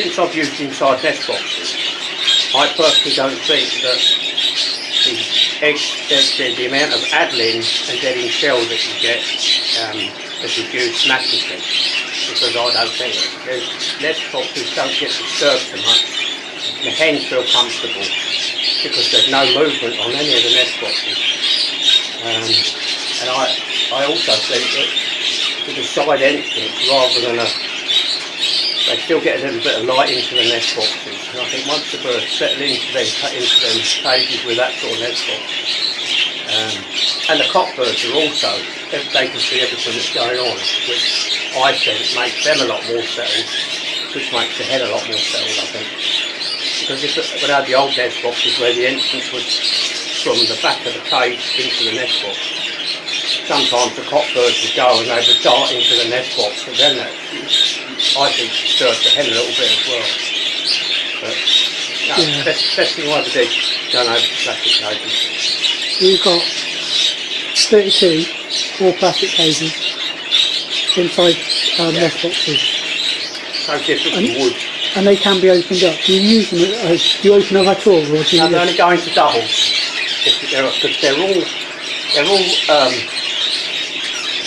since I've used inside nest boxes, I personally don't think that the amount of addling and dead in shell that you get has reduced massively, because I don't think nest boxes don't get disturbed so much. The hens feel comfortable because there's no movement on any of the nest boxes, and I also think that with a side entrance rather than they still get a little bit of light into the nest boxes. And I think once the birds settle into them cages with that sort of nest box, and the cockbirds are also, they can see everything that's going on, which I think makes them a lot more settled, which makes the hen a lot more settled, I think. Because if without the old nest boxes where the entrance was from the back of the cage into the nest box, sometimes the cockbirds would go and they would dart into the nest box, and then that, I think, disturbs the hen a little bit as well. But no, yeah. Best thing I ever did, going over to plastic cages. You've got 32 all plastic cages inside nest boxes. So different from wood. And they can be opened up. Do you use them? Do you open them at all, or do you? No, they're only going to doubles. Because they're all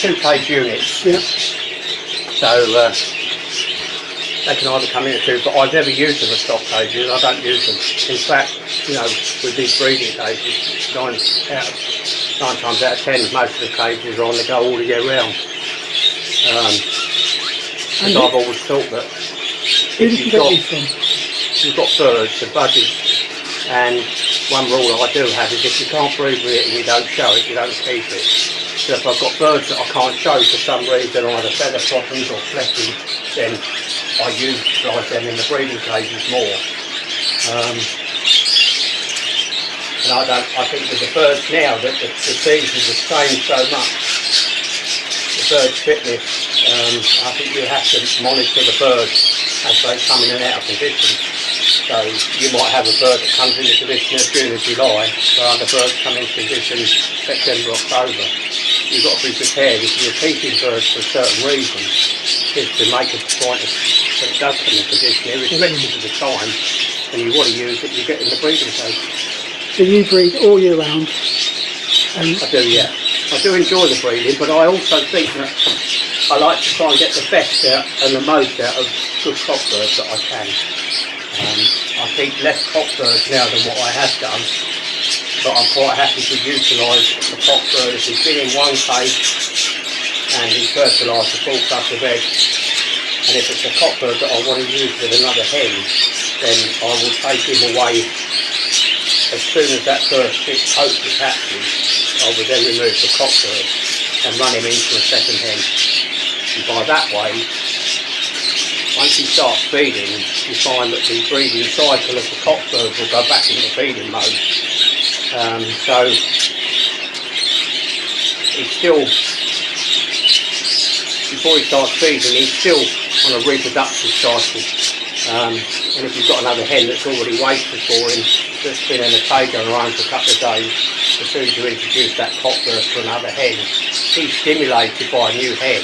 2-cage units. Yeah. So they can either come in at 2, but I've never used them as stock cages. I don't use them. In fact, you know, with these breeding cages, 9 times out of 10, most of the cages are on the go all the year round. And I've always thought that who did you get these from? You've got birds, the budgies, and one rule I do have is if you can't breed with it and you don't show it, you don't keep it. So if I've got birds that I can't show for some reason, either feather problems or flecking, then I utilise them in the breeding cages more. And I think with the birds now that the seasons have changed so much, the birds' fitness, I think you have to monitor the birds as they come in and out of condition. So you might have a bird that comes into condition in June or July, while other birds come into condition September, October. You've got to be prepared if you're keeping birds for a certain reason, is to make a point that it does come in condition, irrespective of the time, and you want to use it, you get in the breeding cage. So you breed all year round? I do, yeah. I do enjoy the breeding, but I also think that I like to try and get the best out and the most out of good cockbirds that I can. I keep less cockbirds now than what I have done, but I'm quite happy to utilise the cockbird if he's been in one cage and he's fertilised a full clutch of eggs. And if it's a cockbird that I want to use with another hen, then I will take him away as soon as that first hopefully hatches. I will then remove the cockbird and run him into a second hen. And by that way, once he starts feeding, you find that the breeding cycle of the cockbird will go back into feeding mode. So he's still, before he starts feeding, he's still on a reproductive cycle. And if you've got another hen that's already waiting for him, that's been in a cage on her own for a couple of days, as soon as you introduce that cockbird to another hen, he's stimulated by a new hen.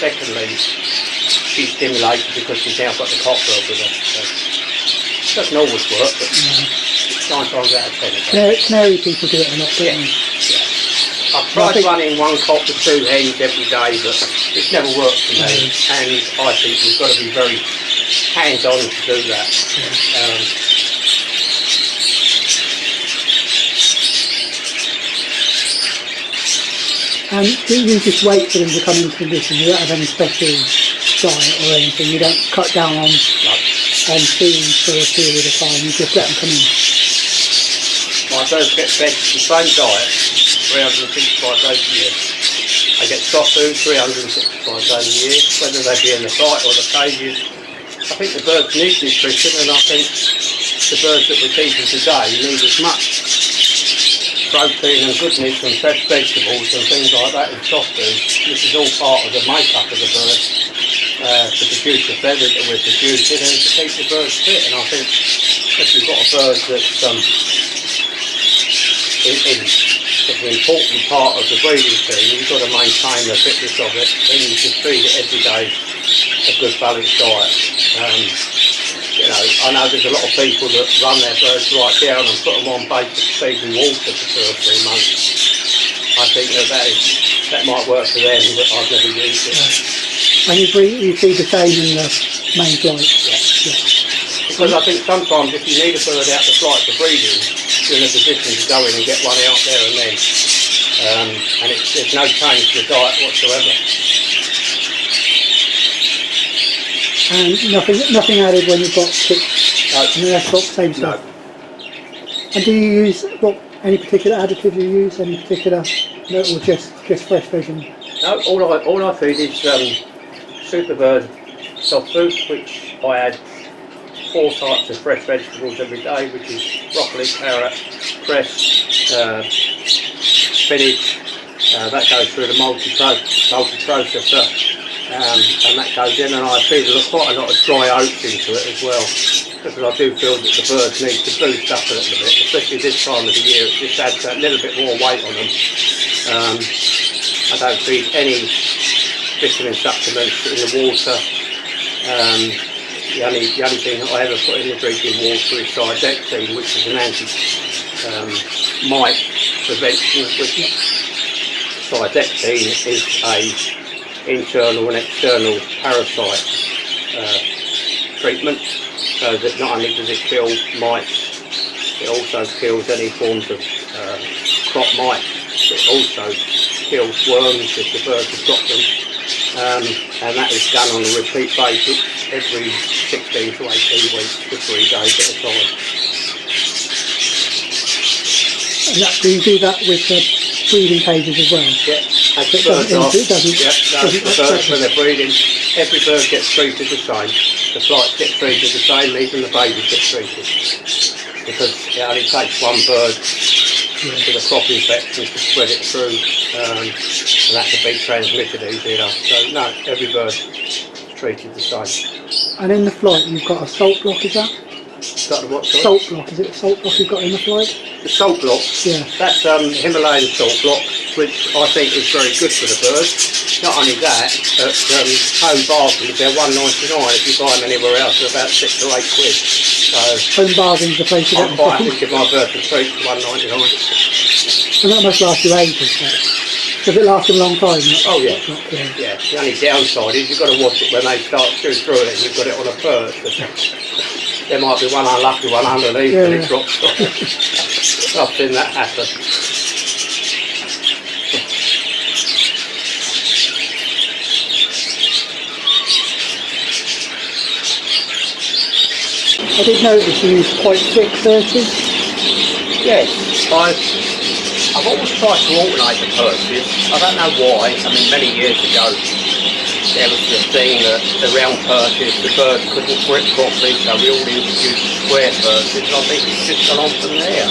Secondly, she's stimulated because she's now got the cockbird with her. So it doesn't always work, but 9 times out of 10. Canary people do it a lot, don't they? Yeah. I've tried running 1 cock with 2 hens every day, but it's never worked for me. And I think you've got to be very hands-on to do that. And do you just wait for them to come into condition? You don't have any special diet or anything? You don't cut down on feed for a period of time, you just let them come in? My birds get fed the same diet 365 days a year. They get soft food 365 days a year, whether they be in the fight or the cages. I think the birds need nutrition, and I think the birds that we're keeping today need as much protein and goodness and fresh vegetables and things like that in soft food. This is all part of the makeup of the bird to produce the feathers that we're producing and to keep the birds fit. And I think if you've got a bird that's an important part of the breeding team, you've got to maintain the fitness of it, and you just feed it every day a good balanced diet. you know, I know there's a lot of people that run their birds right down and put them on basic feed and water for 2 or 3 months. I think that might work for them, but I've never used it. And you feed the same in the main flight? Yeah. Because I think sometimes if you need a bird out the flight for breeding, you're in a position to go in and get one out there and then. And there's no change to the diet whatsoever. And nothing added when you've got chicks in the nest box, same stuff? No. And do you use, any particular additive you use, any particular, no, or just fresh vision? No, all I feed is Superbird soft food, which I add 4 types of fresh vegetables every day, which is broccoli, carrot, cress, spinach. That goes through the multi-processor, and that goes in, and I feed quite a lot of dry oats into it as well, because I do feel that the birds need to boost up a little bit, especially this time of the year. It just adds a little bit more weight on them. I don't feed any vitamin supplements in the water. The only thing that I ever put in the drinking water is cydectine, which is an anti-mite prevention. Which cydectine is a internal and external parasite treatment, so that not only does it kill mites, it also kills any forms of crop mite. It also kills worms if the birds have got them. And that is done on a repeat basis every 16 to 18 weeks for 3 days at a time. And do you do that with the breeding cages as well? Yeah, as the birds are. The birds when they're breeding, every bird gets treated the same. The flights get treated the same, even the babies get treated. Because it only takes one bird for the crop infection to spread it through, and that could be transmitted easily enough. So no, every bird is treated the same. And in the flight you've got a salt block, is that? Got the what, sorry? Salt block, is it a salt block you've got in the flight? The salt block? Yeah. That's Himalayan salt block, which I think is very good for the birds. Not only that, at home bargains they're £1.99. If you buy them anywhere else they're about £6 to £8. So home bargains is the place to get them. I'm quite happy to give my birds a treat for £1.99. And that must last you ages, that. Does it last a long time? Oh yeah. Yeah. The only downside is you've got to watch it when they start chewing through it and you've got it on a perch. There might be one unlucky one underneath and it drops off. I've seen that happen. I did notice you use quite thick perches. Yes, I've always tried to alternate the perches. I don't know why. I mean, many years ago there was the thing that around perches the birds couldn't grip properly, so we all introduced square perches, and I think it's just gone on from there.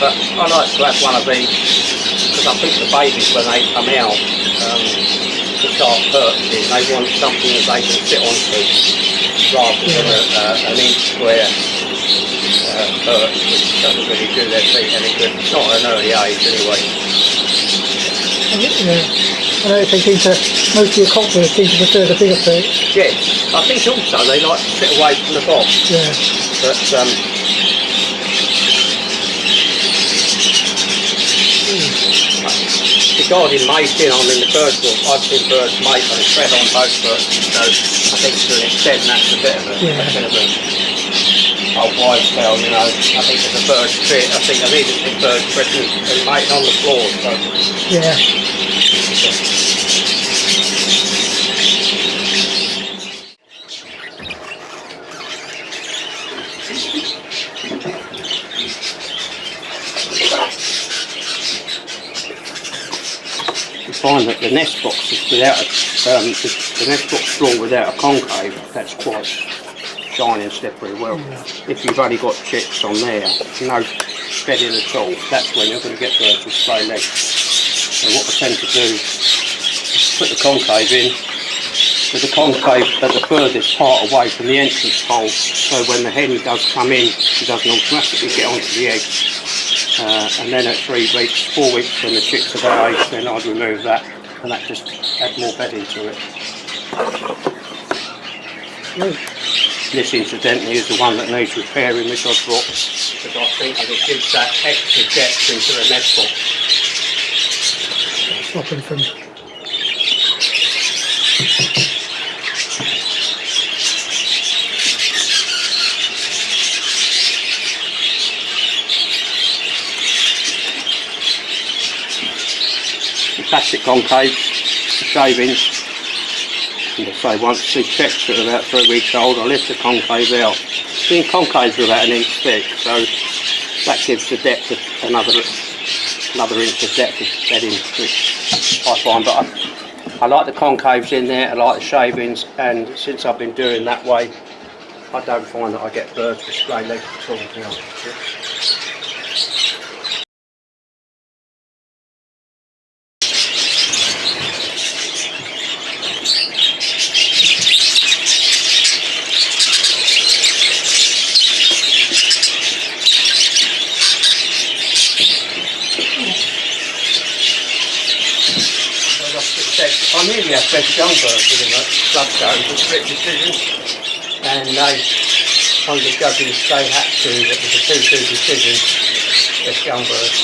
But I like to have one of these because I think the babies, when they come out to start perching, they want something that they can sit onto rather than an inch square perch, which doesn't really do their feet any good. It's not at an early age anyway. Yeah. I know most of your cockbirds seem to prefer the bigger perch. Yes, I think also they like to sit away from the box. Yeah. But regarding mating, I mean the birds book, I've seen birds mate and spread on both perches, so I think to an extent that's a bit of a old wives' tale, you know. I think if a bird's fit, I think I need to see birds spreading and mating on the floor. So. Yeah. Find that the nest box is without the nest box floor without a concave, that's quite shiny and slippery. Well, if you've only got chicks on there, no bedding at all, that's when you're going to get birds with splay legs. So what I tend to do is put the concave in, with the concave at the furthest part away from the entrance hole, so when the hen does come in, she doesn't automatically get onto the eggs. And then at 3 weeks, 4 weeks when the chicks are that age, then I'd remove that and that just add more bedding to it. Right. This incidentally is the one that needs repairing, which I dropped because I think that it gives that extra depth into the nest box. Stopping from plastic concave shavings, and I say once the checks are about 3 weeks old, I lift the concave out. Being concaves are about an inch thick, so that gives the depth of another inch of depth of bedding, which I find. But I like the concaves in there, I like the shavings, and since I've been doing that way, I don't find that I get birds with stray legs at all now. I nearly have best young birds within that club shows with split decisions, and one of the judges they had to, it was a 2-2 decision, best young birds.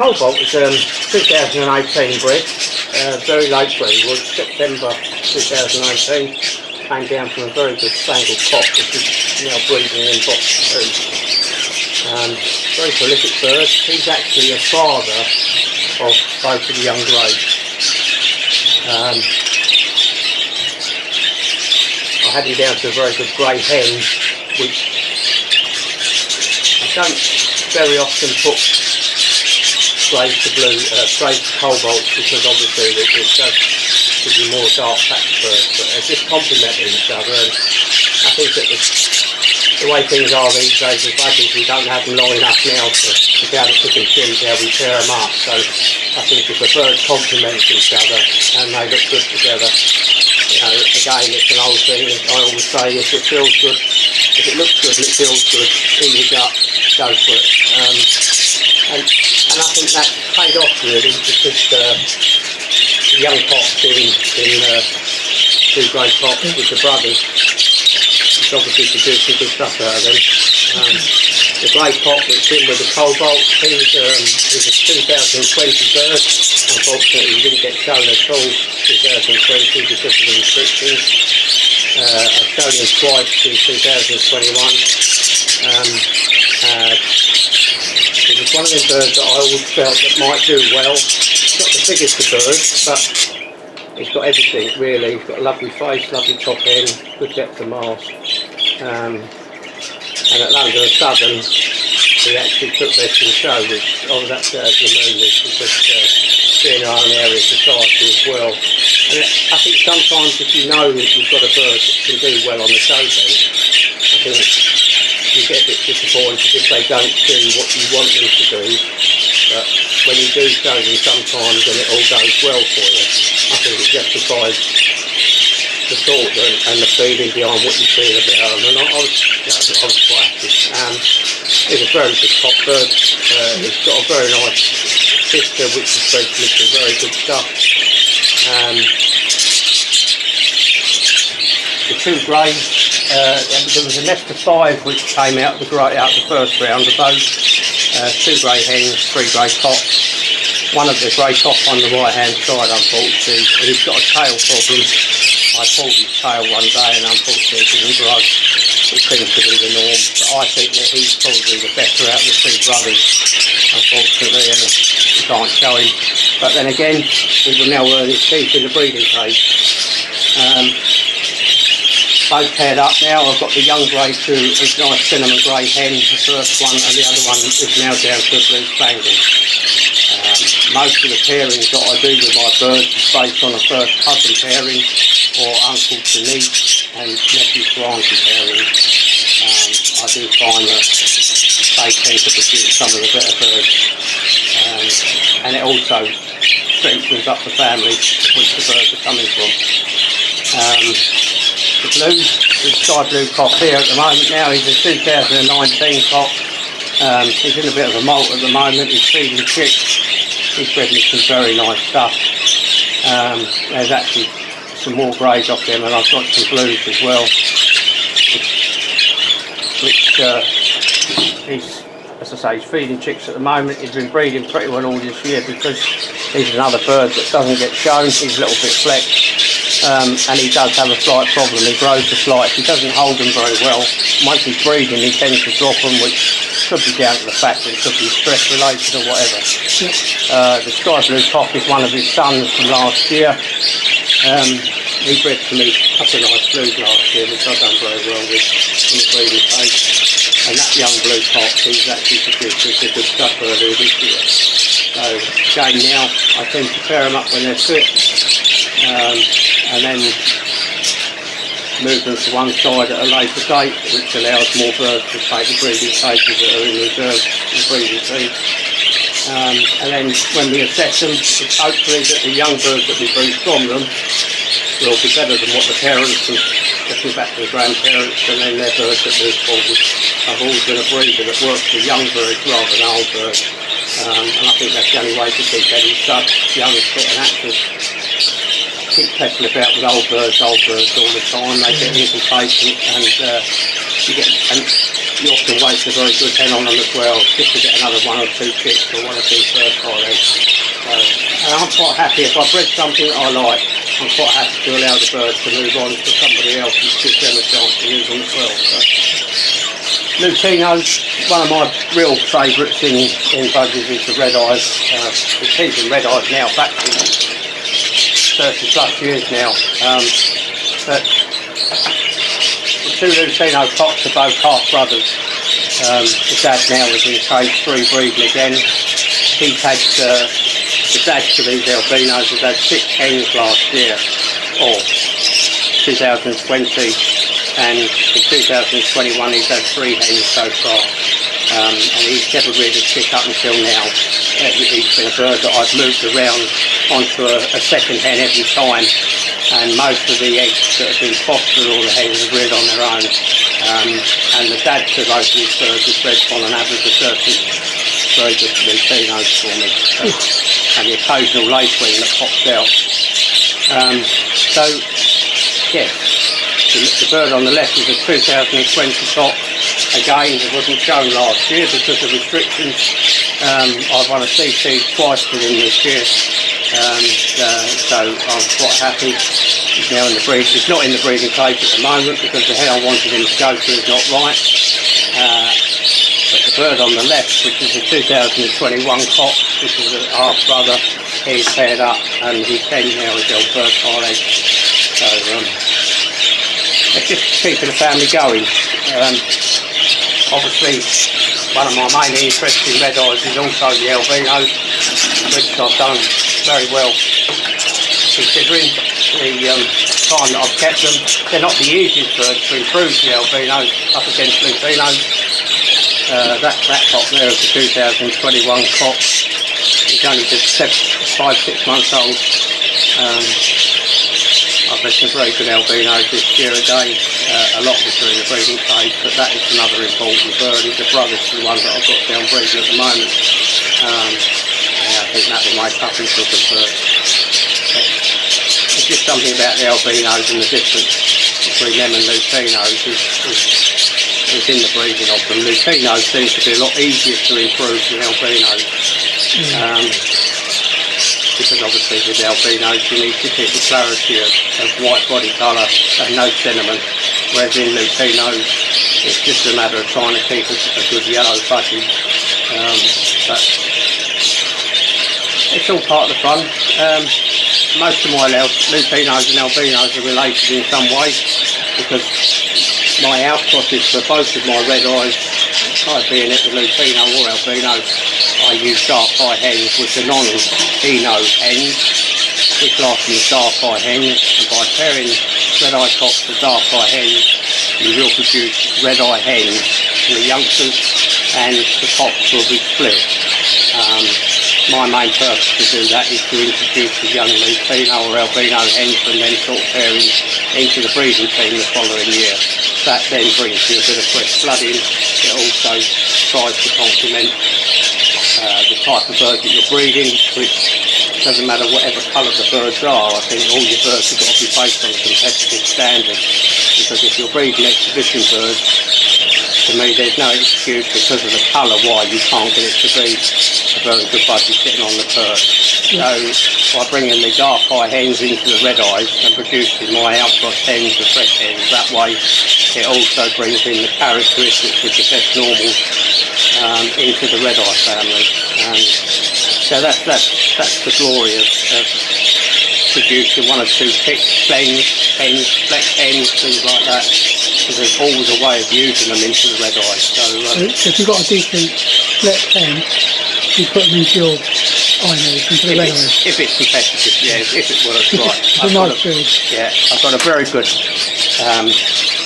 Cobalt was 2018 breed, very late breed, was September 2018, came down from a very good spangled cock which is now breeding in box 2. Very prolific bird. He's actually a father of both of the young greys. I had him down to a very good grey hen, which I don't very often put greys to blue, greys to cobalts, because obviously it does give you more dark patch birds, but they just complement each other. And I think that the way things are these days with budgies, we don't have them long enough now to be able to pick and choose how we pair them up. So I think if the birds complement each other and they look good together, you know, again, it's an old thing. I always say, if it feels good, if it looks good and it feels good, eat your gut, go for it. And I think that paid off really, because the young cocks in 2 grey cocks with the brothers, it's obviously produced some good stuff out of them. The grey cock that's in with the cobalt, he was a 2020 bird. Unfortunately, he didn't get shown at all 2020 because of the restrictions. I've shown him twice in 2021. It was one of the birds that I always felt that might do well. It's not the biggest of birds, but he's got everything really. He's got a lovely face, lovely top end, good depth of mask. And at London Southern, he actually took this to the show, which I was actually out of the moon with, because being our own area society as well. And I think sometimes if you know that you've got a bird that can do well on the show then, I think you get a bit disappointed if they don't do what you want them to do. But when you do show them sometimes and it all goes well for you, I think it justifies the thought and the feeling behind what you feel about them. And I was quite happy. He's a very good cock bird. He's got a very nice sister which is bred with some very good stuff. The 2 greys. There was a nest of 5 which came out of the first round of those. 2 grey hens, 3 grey cocks. One of the grey cock on the right hand side, unfortunately, he's got a tail problem. I pulled his tail one day and unfortunately it didn't grow. It seems to be the norm, but I think that he's probably the better out of the 2 brothers, unfortunately, and you can't show him. But then again, he will now earn his keep in the breeding cage. Both paired up now. I've got the young grey to a nice cinnamon grey hen, the first one, and the other one is now down to a blue spangle. Most of the pairings that I do with my birds is based on a first cousin pairing or uncle to niece and nephew to auntie pairing. I do find that they tend to produce some of the better birds, and it also strengthens up the family which the birds are coming from. The sky blue cock here at the moment now, he's a 2019 cock. He's in a bit of a molt at the moment, he's feeding chicks. He's bred me some very nice stuff. There's actually some more greys off them, and I've got some blues as well, which he's, as I say, he's feeding chicks at the moment. He's been breeding pretty well all this year because he's another bird that doesn't get shown. He's a little bit flecked, and he does have a slight problem. He grows the slides, he doesn't hold them very well. Once he's breeding, he tends to drop them, which could be down to the fact that it could be stress related or whatever. The sky blue cock is one of his sons from last year. He bred to me a couple of nice blues last year, which I've done very well with in the breeding cage. And that young blue cock, he's actually produced a good stuff earlier this year. So again now, I tend to pair them up when they're fit, and then move them to one side at a later date, which allows more birds to take the breeding cages that are in reserve in the breeding feed. And then when we assess them, it's hopefully that the young birds that we breed from them will be better than what the parents and looking back to the grandparents and then their birds that move forward. I've always been a breeder that works with young birds rather than old birds, and I think that's the only way to keep any stuff young, fit and active. Keep pecking about with old birds all the time. They get impatient, and you often waste a very good hen on them as well, just to get another 1 or 2 chicks or 1 or 2 fertile eggs. And I'm quite happy if I bred something that I like. I'm quite happy to allow the birds to move on to somebody else and give them a chance to use them as well. So, lutinos, one of my real favourites in budgies is the red eyes. We're keeping red eyes now back to 30 plus years now, but the 2 lutino cocks are both half brothers. The dad now is in cage 3 breeding again. He's had the dad to these albinos has had 6 hens last year, or 2020, and in 2021 he's had 3 hens so far. And he's never reared a chick up until now. He's been a bird that I've moved around onto a second hen every time, and most of the eggs that have been fostered or the hens are reared on their own. And the dad to both of these birds has bred on an average of 30 very good lutinos for me, and the occasional lacewing that pops out. So, yeah, the bird on the left is a 2020 cock. Again, it wasn't shown last year because of restrictions. I've won a CC twice with him this year, so I'm quite happy. He's now in the breeding. He's not in the breeding cage at the moment because the hen I wanted him to go to is not right. But the bird on the left, which is a 2021 cock, which is a half brother, he's paired up, and his hen now is their fertile egg. So it's just keeping the family going. Obviously, one of my main interests in red eyes is also the albinos, which I've done very well considering the time that I've kept them. They're not the easiest birds to improve the albinos up against lutinos. That cock there is the 2021 cock. He's only just 5-6 months old. I've had some very good albinos this year again. A lot was in the breeding cage, but that is another important bird. He's a brother to the one that I've got down breeding at the moment. I think that will make up into a good bird. It's just something about the albinos and the difference between them and lutinos is in the breeding of them. Lutinos seem to be a lot easier to improve than albinos. Because obviously with the albinos you need to keep the clarity of white body colour and no cinnamon, whereas in lutinos it's just a matter of trying to keep a good yellow budgie. But it's all part of the fun. Most of my lutinos and albinos are related in some way, because my outcrosses for both of my red eyes, being it the lutino or albino, I use dark eye hens with the non-eno hens. We class them as dark eye hens, and by pairing red eye cocks with dark eye hens, you will produce red eye hens for the youngsters, and the cocks will be split. My main purpose to do that is to introduce the young lutino or albino hens and then sort of pairing into the breeding team the following year. That then brings you a bit of fresh blood in. It also tries to complement the type of bird that you're breeding, which doesn't matter whatever colour the birds are. I think all your birds have got to be based on a competitive standard, because if you're breeding exhibition birds, to me there's no excuse because of the colour why you can't get it to be a very good budgie sitting on the perch. So by bringing the dark eye hens into the red eyes and producing my outcross hens, the fresh hens, that way it also brings in the characteristics of the best normals into the red eye family. So that's the glory of producing one or two picked hens, fleck hens, things like that. So there's always a way of using them into the red eye. So if you've got a decent fleck hen, you put them into your into the red eyes. If it's competitive, yeah, if it works right. I've got a very good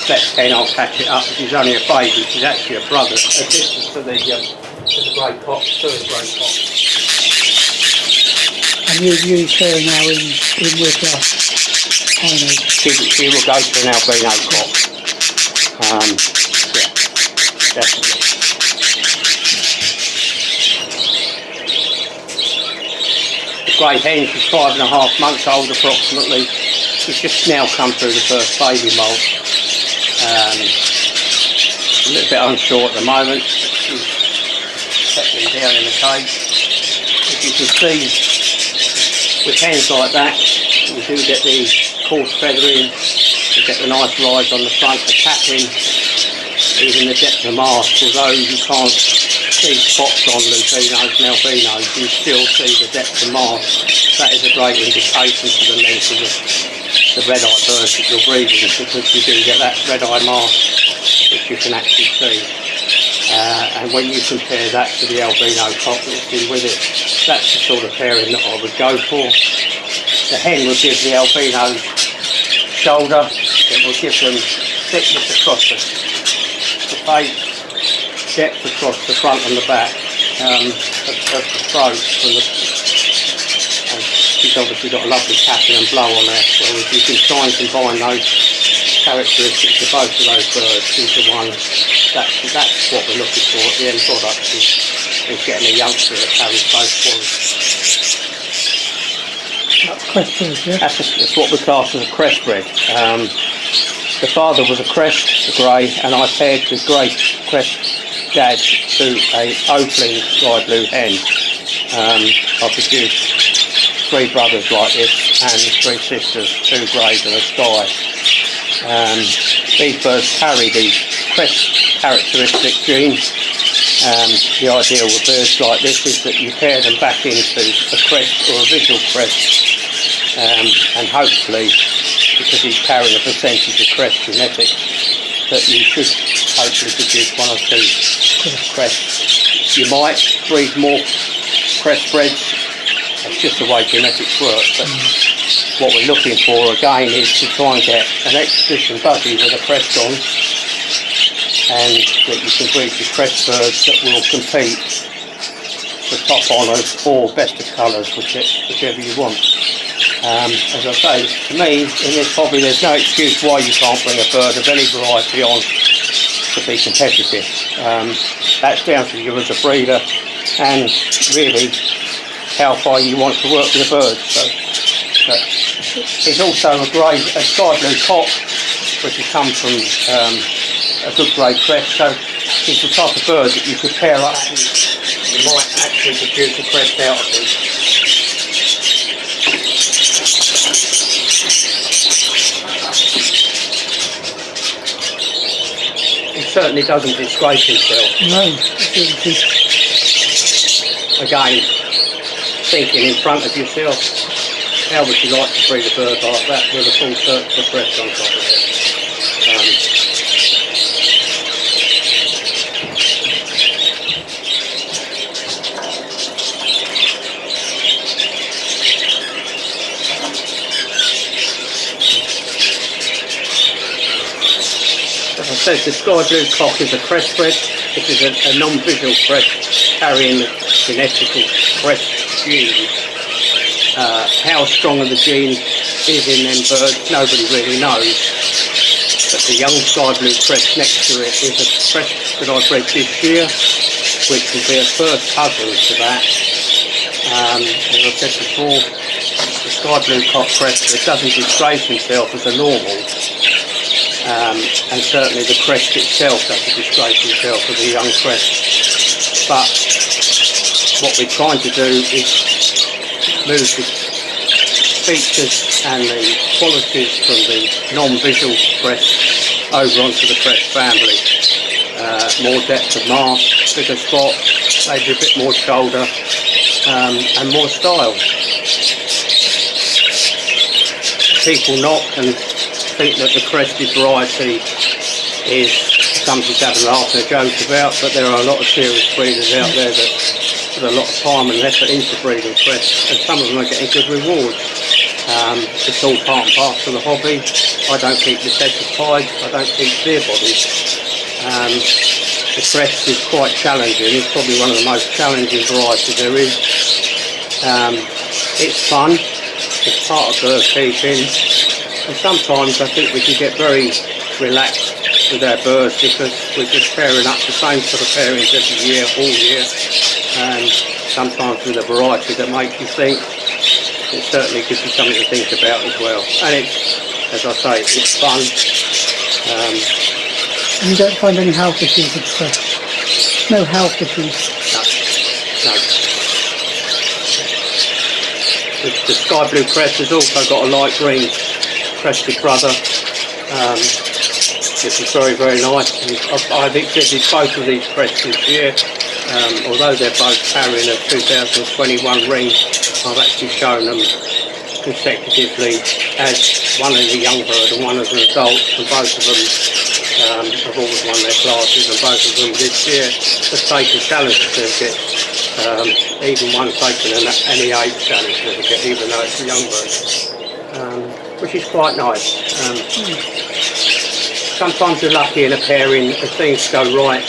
fleck hen. I'll catch it up. She's only a baby. She's actually a brother, a sister to the grey cock, to the grey cock. And you use her now in with She will go to an albino cock. Yeah, definitely. The grey hen, she's 5.5 months old approximately. She's just now come through the first baby moult. A little bit unsure at the moment. She's settling down in the cage. As you can see, with hens like that, we do get the coarse feathering, we get the nice rise on the front, the tapping, even the depth of mask. Although you can't see spots on lutinos and albinos, you still see the depth of mask. That is a great indication to the length of the red eye birds that you're breeding, because you do get that red eye mask which you can actually see. And when you compare that to the albino cock that's in with it, that's the sort of pairing that I would go for. The hen would give the albino shoulder, it will give them thickness across the face, depth across the front and the back of the throat. And she's obviously got a lovely tapping and blow on her, so if you can try and combine those characteristics of both of those birds into one, that's what we're looking for. The end product is getting a youngster that carries both qualities. That's Crested, yeah? That's what we class as a crest bred. The father was a crest, a grey, and I paired the grey crest dad to a opaline sky blue hen. I produced 3 brothers like this and 3 sisters, 2 greys and a sky. These birds carry the crest characteristic gene. The idea with birds like this is that you pair them back into a crest or a visual crest, and hopefully, because he's carrying a percentage of crest genetics, that you should hopefully produce 1 or 2 crests. You might breed more crest breds. That's just the way genetics work. But what we're looking for again is to try and get an exhibition budgie with a crest on, and that you can breed the crest birds that will compete for top honours or best of colours, whichever you want. As I say, to me, in this hobby, there's no excuse why you can't bring a bird of any variety on to be competitive. That's down to you as a breeder, and really how far you want to work with a bird. So, he's also a sky blue cock, which has come from a good grade crest. So it's the type of bird that you could pair up with. You might actually produce a crest out of it. He certainly doesn't disgrace himself. No. Again, thinking in front of yourself, how would you like to breed a bird like that with a full circle of crest on top of it? As I said, the sky blue cock is a crest bred. This is a non-visual crest carrying the genetical crest gene. How strong of the gene is in them birds, nobody really knows. But the young sky blue crest next to it is a crest that I bred this year, which will be a first cousin to that. As I said before, the sky blue cock crest that doesn't disgrace himself as a normal. And certainly the crest itself doesn't disgrace himself as a young crest. But what we're trying to do is move the features and the qualities from the non-visual crest over onto the crest family. More depth of mask, bigger spot, maybe a bit more shoulder, and more style. People knock and think that the crested variety is something to have a laugh and a joke about, but there are a lot of serious breeders out there that put a lot of time and effort into breeding crests, and some of them are getting good rewards. It's all part and parcel of the hobby. I don't keep the sets of pies, I don't keep clear bodies. The crest is quite challenging. It's probably one of the most challenging varieties there is. It's fun, it's part of bird keeping. And sometimes I think we can get very relaxed with our birds because we're just pairing up the same sort of pairings every year, all year. And sometimes with a variety that makes you think, it certainly gives you something to think about as well. And it's, as I say, it's fun. And you don't find any health issues with the crest? No health issues? No. The sky blue crest has also got a light green crested brother, which is very, very nice. I've exhibited both of these crests this year. Although they're both carrying a 2021 ring, I've actually shown them consecutively as one as a young bird and one as an adult, and both of them have always won their classes, and both of them this year have taken challenge certificates. Even one taken an NEA challenge certificate, even though it's a young bird. Which is quite nice. Sometimes you're lucky in a pairing if things go right,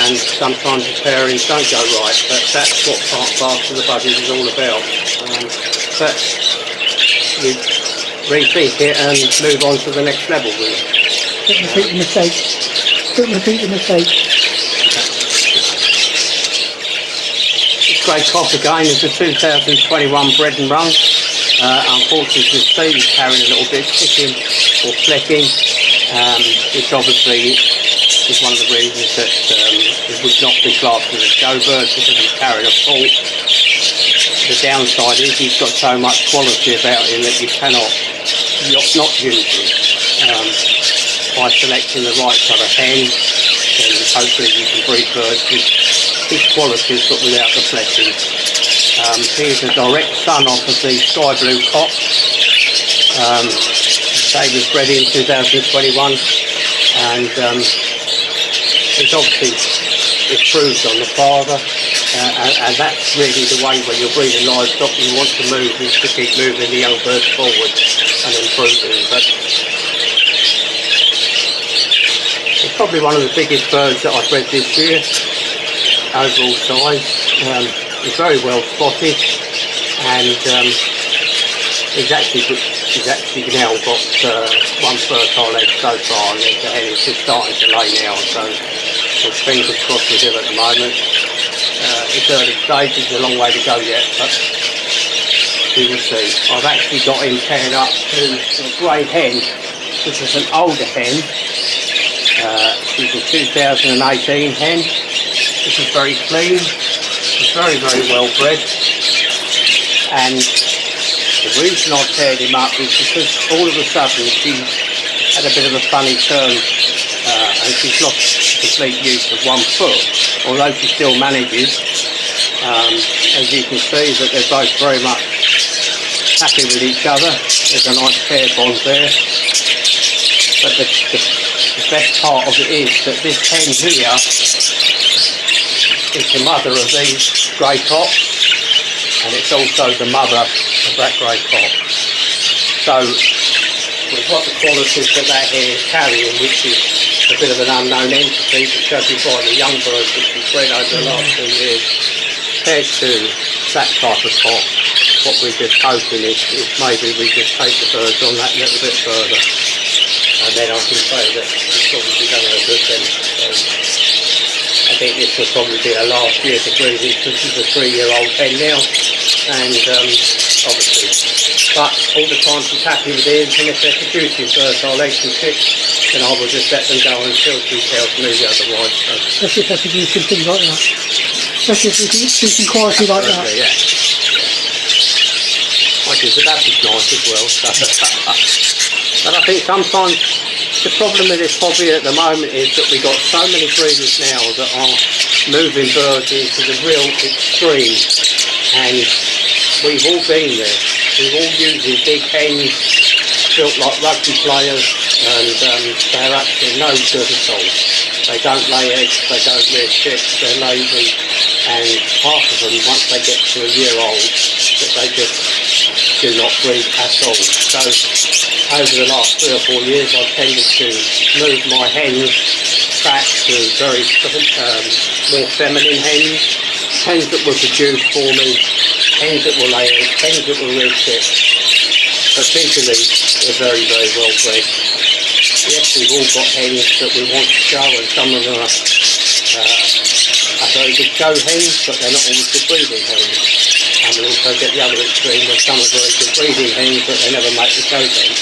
and sometimes the pairings don't go right, but that's what part and parcel of the budget is all about. But you rethink it and move on to the next level with it. Don't repeat the mistake. Don't repeat the mistake. This grey cock again is a 2021 bred and run. Unfortunately, the speed is carrying a little bit ticking or flicking, which obviously is one of the reasons that it would not be classed as a show bird because it's carrying a fault. The downside is he's got so much quality about him that you cannot not use him. By selecting the right sort of hen, then hopefully you can breed birds with his qualities but without the fleshing. He is a direct son off of the sky blue cock. They was bred in 2021, and it's obviously improved on the father, and that's really the way when you're breeding livestock. You want to move is to keep moving the young birds forward and improving. But it's probably one of the biggest birds that I've bred this year, overall size. He's very well spotted, and he's actually now got one fertile egg so far, and the hen is just starting to lay now, so we'll fingers crossed with him at the moment. It's early stages, a long way to go yet, but we will see. I've actually got him paired up to a grey hen This is an older hen. She's a 2018 hen. This is very clean. She's very, very well bred. And the reason I paired him up is because all of a sudden she had a bit of a funny turn and she's lost complete use of one foot, although she still manages. As you can see that they're both very much happy with each other. There's a nice pair bond there. But the best part of it is that this hen here is the mother of these grey cocks, and it's also the mother of that grey cock. So with what the qualities that hen is carrying, which is a bit of an unknown entity, judging by the young birds which we've bred over the last 2 years, compared to that type of cock, what we're just hoping is maybe we just take the birds on that little bit further, and then I can say that it's probably done a good thing. So I think this will probably be our last year to breed it, because she's a 3-year-old hen now, and obviously, but all the time she's happy with it, and if they're producing fertile eggs and chicks, then I will just let them go until she tells me otherwise. So. Especially if they're producing things like that. Especially if they're producing quality like that. Yeah. Which is that is nice as well. But I think sometimes the problem with this hobby at the moment is that we've got so many breeders now that are moving birds into the real extreme, and we've all been there. We've all using big hens built like rugby players, and they're actually no good at all. They don't lay eggs, they don't rear chicks, they're lazy, and half of them, once they get to a year old, that they just do not breed at all. So over the last 3 or 4 years I've tended to move my hens back to very more feminine hens that will produce for me, hens that will lay eggs, hens that will rear chicks. But visually they're very, very well bred. Yes, we've all got hens that we want to show, and some of them are very good show hens, but they're not always good breeding hens. And we also get the other extreme where some are very good breeding hens, but they never make the show hens.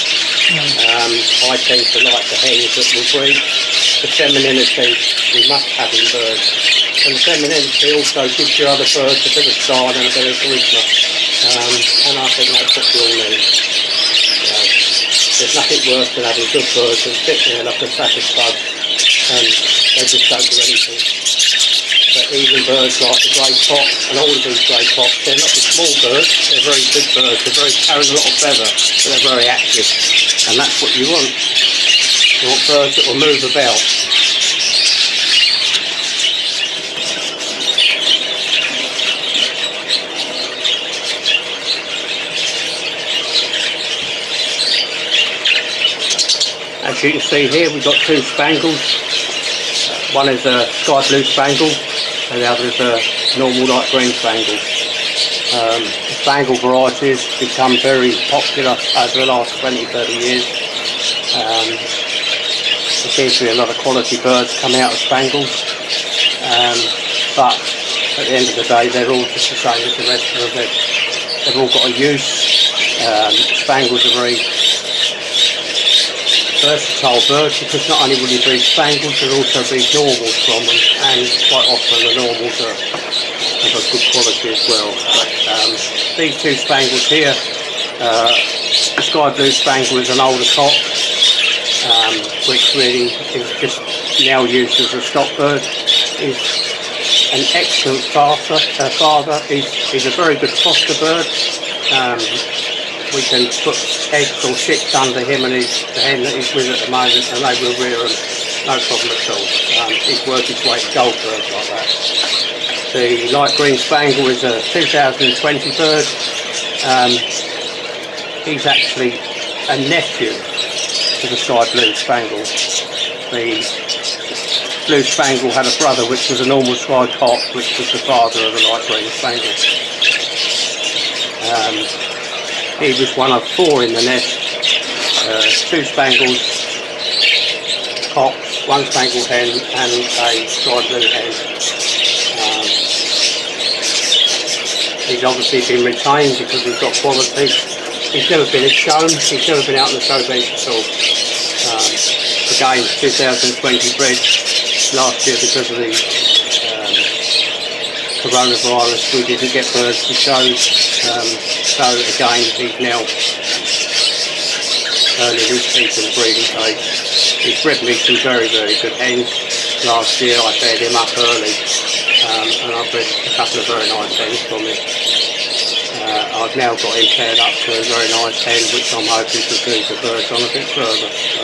I tend to like the hens that will breed. The femininity we must have in birds. And the femininity also gives your other birds a bit of style and a bit of charisma. And I think that's what we all need. There's nothing worse than having good birds that sit there like a sack of spuds and they just don't do anything. But even birds like the grey cock and all of these grey cocks, they're not the small birds, they're very big birds, they're very carrying a lot of feather, but they're very active. And that's what you want. You want birds that will move about. As you can see here, we've got 2 spangles. One is a sky blue spangle and the other is a normal light green spangle. The spangle varieties become very popular over the last 20-30 years. There seems to be a lot of quality birds come out of spangles, but at the end of the day they're all just the same as the rest of them. They've all got a use. Spangles are very versatile birds, because not only will you breed spangles, you'll also breed normals from them, and quite often the normals are of a good quality as well. But these 2 spangles here, the sky blue spangle is an older cock, which really is just now used as a stock bird. He's an excellent father. He's a very good foster bird. We can put eggs or chicks under him and the hen that he's with at the moment, and they will rear them, no problem at all. He's worth his weight in gold birds like that. The light green spangle is a 2020 bird. He's actually a nephew to the sky blue spangle. The blue spangle had a brother which was a normal sky cock, which was the father of the light green spangle. He was one of 4 in the nest, 2 spangles, cocks, 1 spangled hen and a sky blue hen. He's obviously been retained because he's got quality. He's never been shown, he's never been out on the show bench at all. again 2020 bred last year because of the coronavirus. We didn't get birds to show, so again he's now earning his feet in the breeding cage. He's bred me some very good hens. Last year I fed him up early, and I bred a couple of very nice hens from him. I've now got him paired up to a very nice hen, which I'm hoping to move the birds on a bit further. So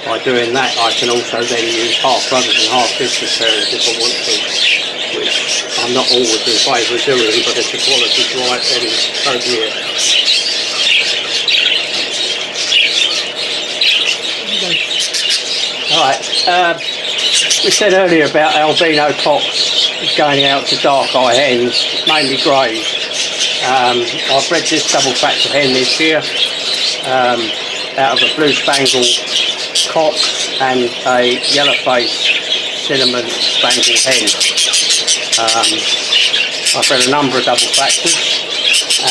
by doing that, I can also then use half brothers and half sisters pairs if I want to, which I'm not always in favour of doing, but if the quality's right, then so be it. Alright, we said earlier about albino cocks going out to dark eye hens, mainly greys. I've bred this double factor hen this year out of a blue spangle cock and a yellow face cinnamon spangle hen. I've bred a number of double factors,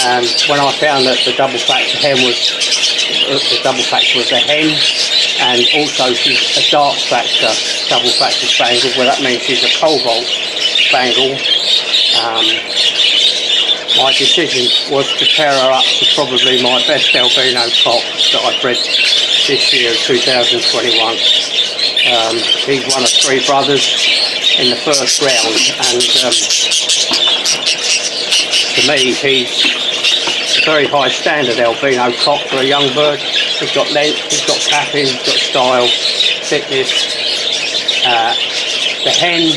and when I found that the double factor hen was a hen, and also she's a dark factor double factor spangle, well that means she's a cobalt spangle. My decision was to pair her up to probably my best albino cock that I bred this year, 2021. He's one of three brothers in the first round, and to me he's a very high standard albino cock for a young bird. He's got length, he's got capping, he's got style, thickness. The hen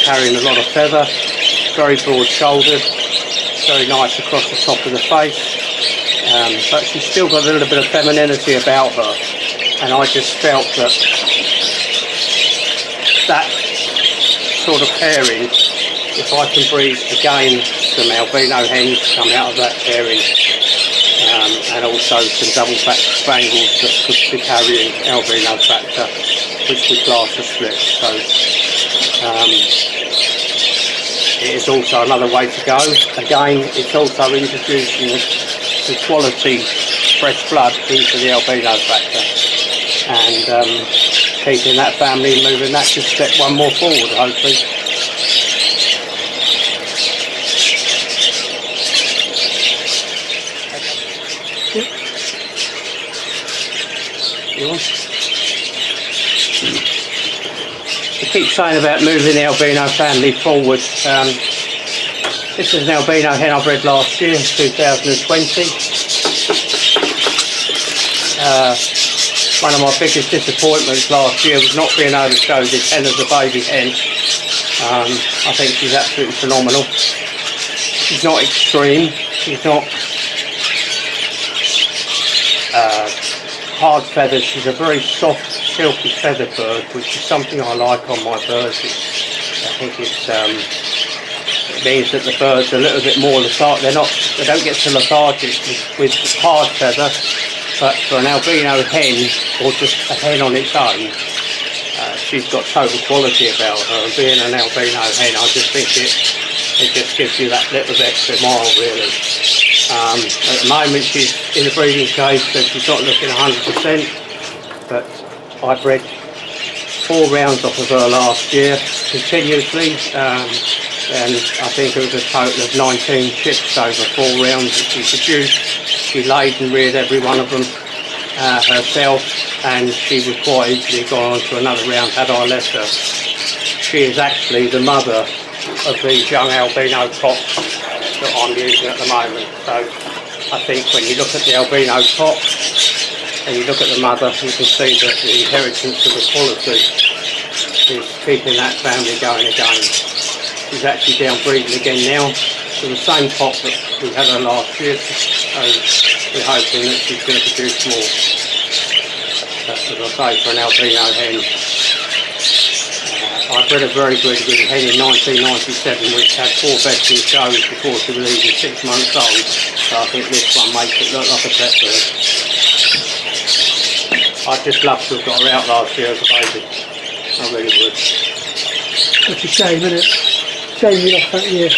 carrying a lot of feather, very broad shouldered, very nice across the top of the face, but she's still got a little bit of femininity about her, and I just felt that sort of pairing, if I can breed again some albino hens to come out of that pairing, and also some double factor spangles that could be carrying albino factor, which would class as split. So it is also another way to go. Again, it's also introducing the quality fresh blood into the albino factor, and keeping that family moving that just step one more forward, hopefully. I keep saying about moving the albino family forward. This is an albino hen I bred last year, 2020. One of my biggest disappointments last year was not being able to show this hen as a baby hen. I think she's absolutely phenomenal. She's not extreme, she's not hard feathers, she's a very soft, silky feathered bird, which is something I like on my birds. I think it means that the birds are a little bit more lethargic. They don't get so lethargic with hard feather, but for an albino hen, or just a hen on its own, she's got total quality about her. And being an albino hen, I just think it just gives you that little bit extra mile, really. At the moment she's in the breeding cage, so she's not looking 100%, but I bred 4 rounds off of her last year continuously, and I think it was a total of 19 chicks over 4 rounds that she produced. She laid and reared every one of them herself, and she would quite easily gone on to another round had I left her. She is actually the mother of these young albino cocks that I'm using at the moment. So I think when you look at the albino cock and you look at the mother, you can see that the inheritance of the quality is keeping that family going again. She's actually down breeding again now to the same cock that we had her last year, so we're hoping that she's going to produce more. But as I say, for an albino hen, I bred a very good hen in 1997, which had 4 beds in shows before she was even 6 months old. So I think this one makes it look like a pet bird. I'd just love to have got her out last year as a baby. I really would. It's a shame, isn't it? Shame you lost that year.